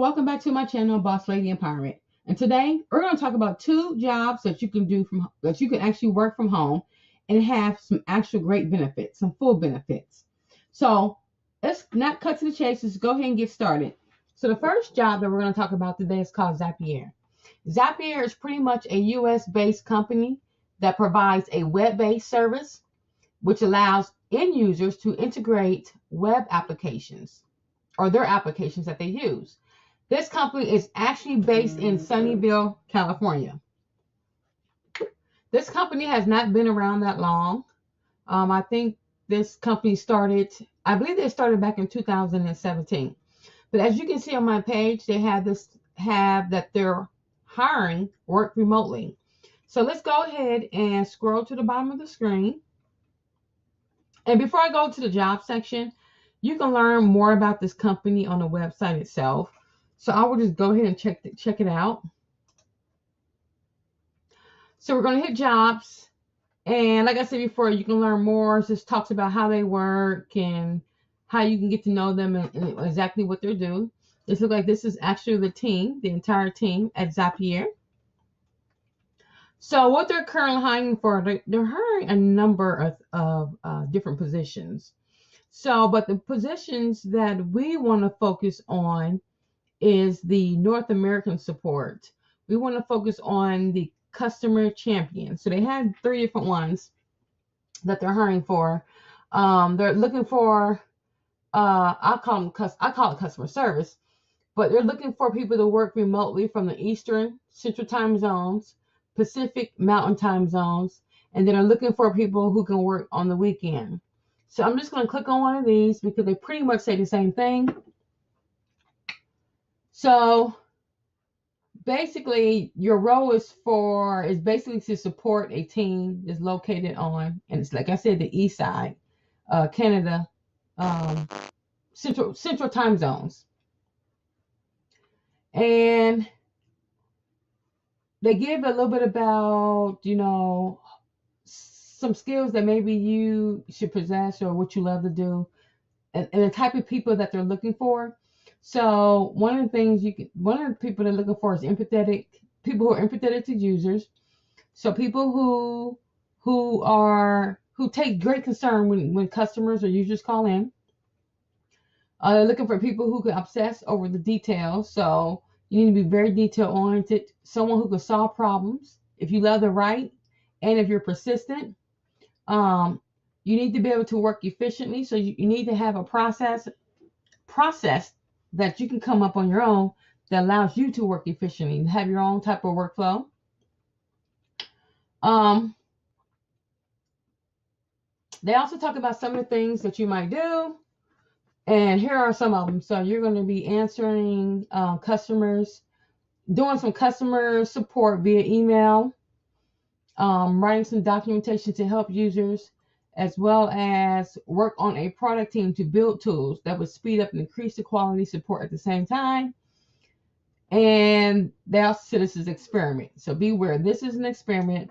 welcome back to my channel, Boss Lady Empowerment. And today we're going to talk about two jobs that you can do that you can actually work from home and have some actual great benefits, some full benefits. So let's not cut to the chase. Let's go ahead and get started. So the first job that we're going to talk about today is called Zapier. Zapier is pretty much a US-based company that provides a web-based service which allows end users to integrate web applications or their applications that they use. This company is actually based in Sunnyvale, California. This company has not been around that long. I think this company I believe they started back in 2017. But as you can see on my page, they have that they're hiring work remotely. So let's go ahead and scroll to the bottom of the screen. And before I go to the job section, you can learn more about this company on the website itself. So I will just go ahead and check it out. So we're going to hit jobs. And like I said before, you can learn more. It just talks about how they work and how you can get to know them and exactly what they're doing. This looks like this is actually the entire team at Zapier. So what they're currently hiring for, they're hiring a number of different positions. So, but the positions that we want to focus on is the North American support. We want to focus on the customer champion. So they had 3 different ones that they're hiring for. They're looking for, I call it customer service, but they're looking for people to work remotely from the Eastern, Central time zones, Pacific, Mountain time zones, and then they're looking for people who can work on the weekend. So I'm just going to click on one of these because they pretty much say the same thing. So basically, your role is basically to support a team that's located on, and it's like I said, the East Side, Canada, Central time zones, and they give a little bit about some skills that maybe you should possess or what you love to do, and the type of people that they're looking for. So one of the people they're looking for is people who are empathetic to users. So people who take great concern when customers or users call in. They're looking for people who can obsess over the details. So you need to be very detail oriented. Someone who can solve problems if you love to write and if you're persistent. You need to be able to work efficiently. So you need to have a process that you can come up on your own that allows you to work efficiently and have your own type of workflow. They also talk about some of the things that you might do, and here are some of them. So you're going to be answering customers, doing some customer support via email, writing some documentation to help users, as well as work on a product team to build tools that would speed up and increase the quality support at the same time. And they also said this is an experiment. So beware, this is an experiment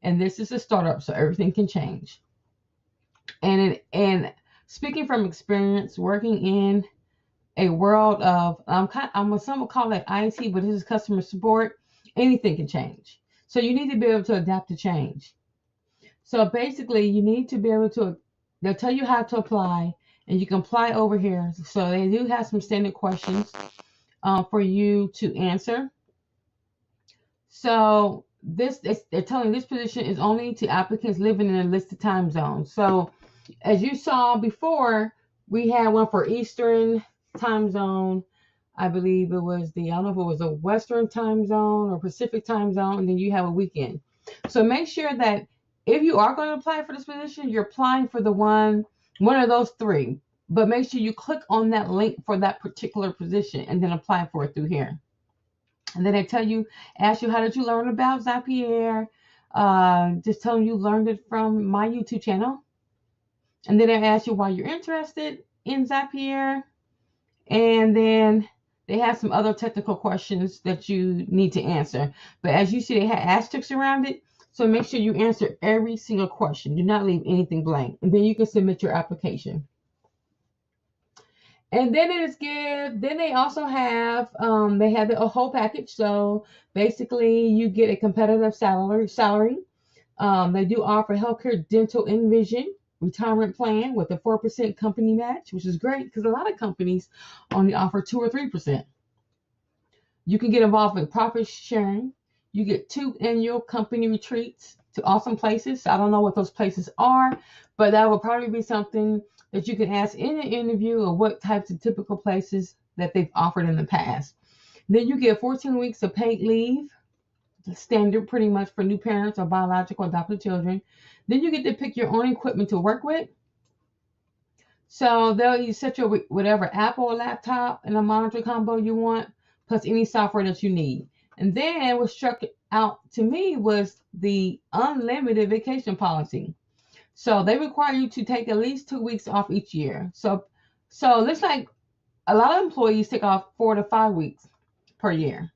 and this is a startup, so everything can change. And speaking from experience, working in a world of, some would call it IT, but this is customer support, anything can change. So you need to be able to adapt to change. So basically, you need to be able to, they'll tell you how to apply, and you can apply over here. So they do have some standard questions for you to answer. So they're telling this position is only to applicants living in a listed time zone. So as you saw before, we had one for Eastern time zone. I believe it was I don't know if it was a Western time zone or Pacific time zone, and then you have a weekend. So make sure that if you are going to apply for this position, you're applying for the one of those 3. But make sure you click on that link for that particular position and then apply for it through here. And then they ask you, how did you learn about Zapier? Just tell them you learned it from my YouTube channel. And then they ask you why you're interested in Zapier. And then they have some other technical questions that you need to answer. But as you see, they have asterisks around it. So make sure you answer every single question. Do not leave anything blank. And then you can submit your application. And then it is give. Then they also have they have a whole package. So basically, you get a competitive salary. They do offer healthcare, dental, and vision retirement plan with a 4% company match, which is great because a lot of companies only offer 2 or 3%. You can get involved in profit sharing. You get 2 annual company retreats to awesome places. I don't know what those places are, but that will probably be something that you can ask in an interview of what types of typical places that they've offered in the past. Then you get 14 weeks of paid leave, standard pretty much for new parents or biological adopted children. Then you get to pick your own equipment to work with. So you set your whatever Apple or laptop and a monitor combo you want, plus any software that you need. And then what struck out to me was the unlimited vacation policy. So they require you to take at least 2 weeks off each year. So it looks like a lot of employees take off 4 to 5 weeks per year.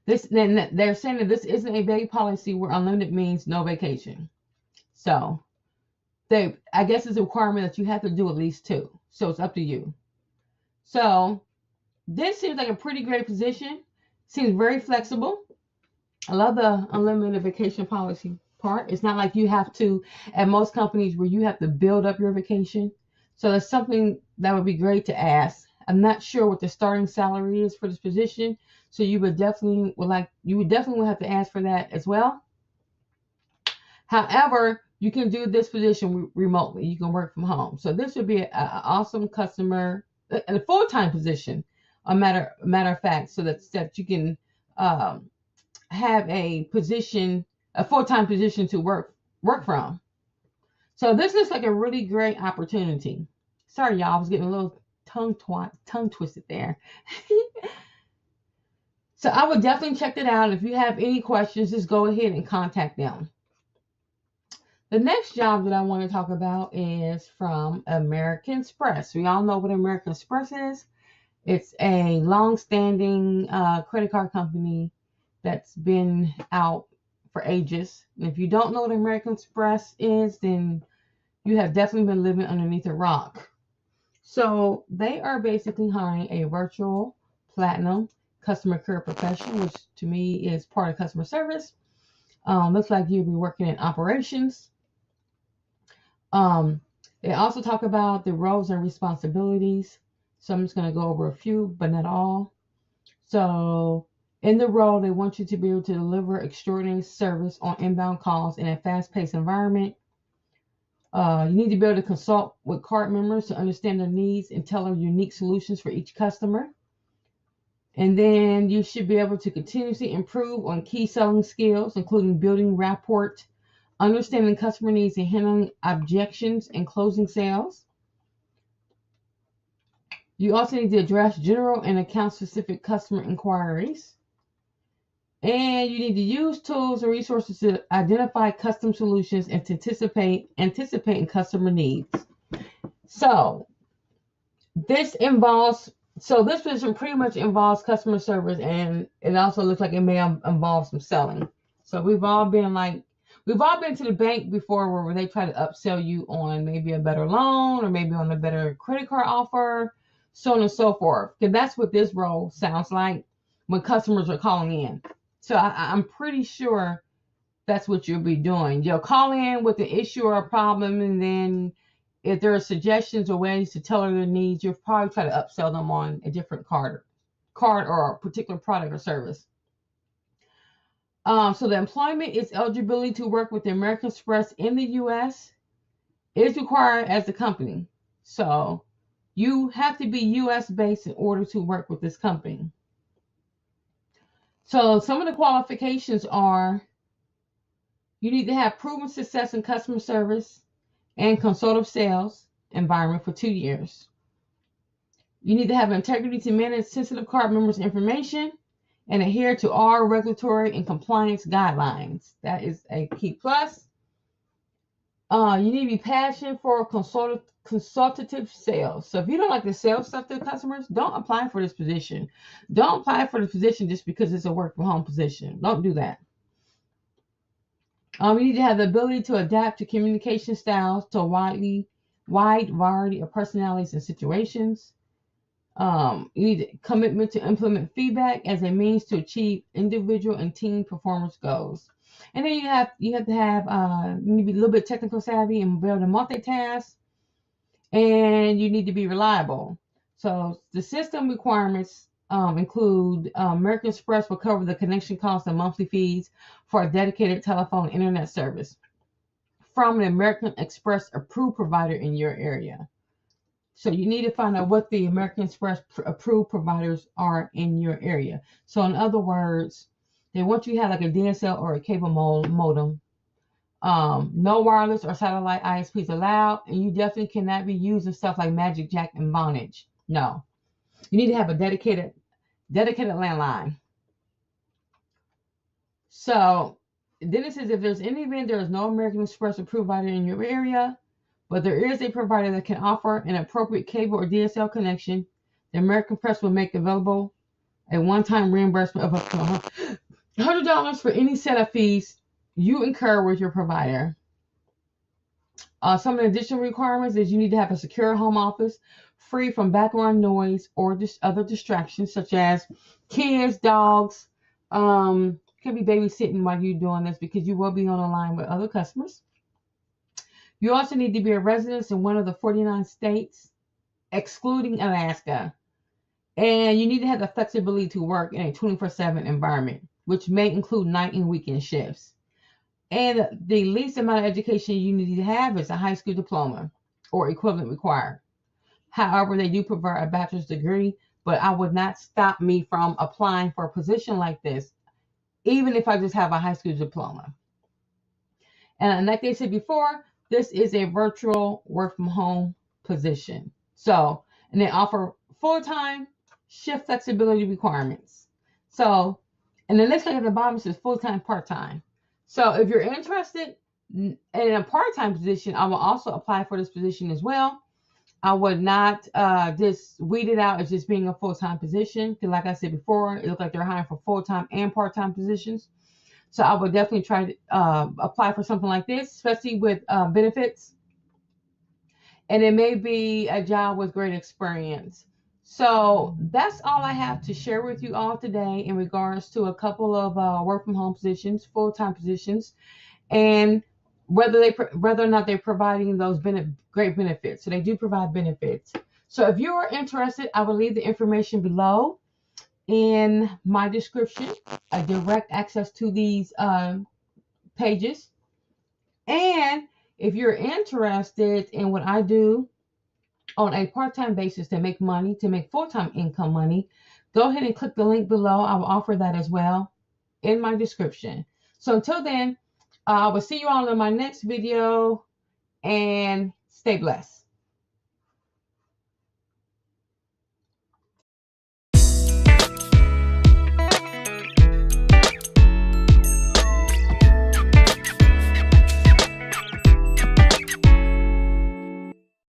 Then they're saying that this isn't a vague policy where unlimited means no vacation. So I guess it's a requirement that you have to do at least 2. So it's up to you. So this seems like a pretty great position. Seems very flexible. I love the unlimited vacation policy part. It's not like you have to, at most companies, where you have to build up your vacation. So that's something that would be great to ask. I'm not sure what the starting salary is for this position, so you would definitely have to ask for that as well. However, you can do this position remotely. You can work from home. So this would be an awesome customer, a full-time position, a matter of fact, so that you can have a full-time position to work from. So this looks like a really great opportunity. Sorry, y'all, I was getting a little tongue twisted there. So I would definitely check it out. If you have any questions, just go ahead and contact them. The next job that I want to talk about is from American Express. We all know what American Express is. It's a long-standing credit card company that's been out for ages. And if you don't know what American Express is, then you have definitely been living underneath a rock. So they are basically hiring a virtual platinum customer care professional, which to me is part of customer service. Looks like you'll be working in operations. They also talk about the roles and responsibilities. So I'm just going to go over a few, but not all. So in the role, they want you to be able to deliver extraordinary service on inbound calls in a fast-paced environment. You need to be able to consult with card members to understand their needs and tailor unique solutions for each customer. And then you should be able to continuously improve on key selling skills, including building rapport, understanding customer needs, and handling objections and closing sales. You also need to address general and account-specific customer inquiries. And you need to use tools and resources to identify custom solutions and to anticipate customer needs. So this position pretty much involves customer service, and it also looks like it may involve some selling. So we've all been to the bank before where they try to upsell you on maybe a better loan or maybe on a better credit card offer, so on and so forth. Because that's what this role sounds like when customers are calling in. So I'm pretty sure that's what you'll be doing. You'll call in with an issue or a problem, and then if there are suggestions or ways to tailor their needs, you'll probably try to upsell them on a different card or a particular product or service. So the employment is eligibility to work with the American Express in the U.S. is required as a company. So you have to be U.S. based in order to work with this company. So some of the qualifications are you need to have proven success in customer service and consultative sales environment for 2 years. You need to have integrity to manage sensitive card members' information and adhere to all regulatory and compliance guidelines. That is a key plus. You need to be passionate for consultative sales. So if you don't like to sell stuff to customers, don't apply for this position. Don't apply for the position just because it's a work from home position. Don't do that. You need to have the ability to adapt to communication styles to a widely wide variety of personalities and situations. You need commitment to implement feedback as a means to achieve individual and team performance goals. And then you have to have you need to be a little bit technical savvy and be able to multitask, and you need to be reliable. So the system requirements include American Express will cover the connection costs and monthly fees for a dedicated telephone internet service from an American Express approved provider in your area. So you need to find out what the American Express approved providers are in your area. So in other words, they want you to have like a DSL or a cable modem. No wireless or satellite ISPs allowed, and you definitely cannot be using stuff like Magic Jack and Vonage. No, you need to have a dedicated landline. So then it says if there's any event there is no American Express approved provider in your area, but there is a provider that can offer an appropriate cable or DSL connection, the American Express will make available a one-time reimbursement of up to $100 for any setup fees you incur with your provider. Some of the additional requirements is you need to have a secure home office free from background noise or other distractions such as kids, dogs. Could be babysitting while you're doing this because you will be on the line with other customers. You also need to be a resident in one of the 49 states, excluding Alaska. And you need to have the flexibility to work in a 24/7 environment, which may include night and weekend shifts. And the least amount of education you need to have is a high school diploma or equivalent required. However, they do provide a bachelor's degree, but I would not stop me from applying for a position like this, even if I just have a high school diploma. And like they said before, this is a virtual work from home position. So, and they offer full-time shift flexibility requirements. So, and the next thing at the bottom says full-time, part-time. So if you're interested in a part-time position, I will also apply for this position as well. I would not just weed it out as just being a full-time position. Because like I said before, it looks like they're hiring for full-time and part-time positions. So I would definitely try to apply for something like this, especially with benefits. And it may be a job with great experience. So that's all I have to share with you all today in regards to a couple of work from home positions, full-time positions, and whether or not they're providing those great benefits. So they do provide benefits. So if you are interested, I will leave the information below in my description, a direct access to these pages. And if you're interested in what I do on a part-time basis to make money, to make full-time income money, go ahead and click the link below. I will offer that as well in my description. So until then, I will see you all in my next video, and stay blessed.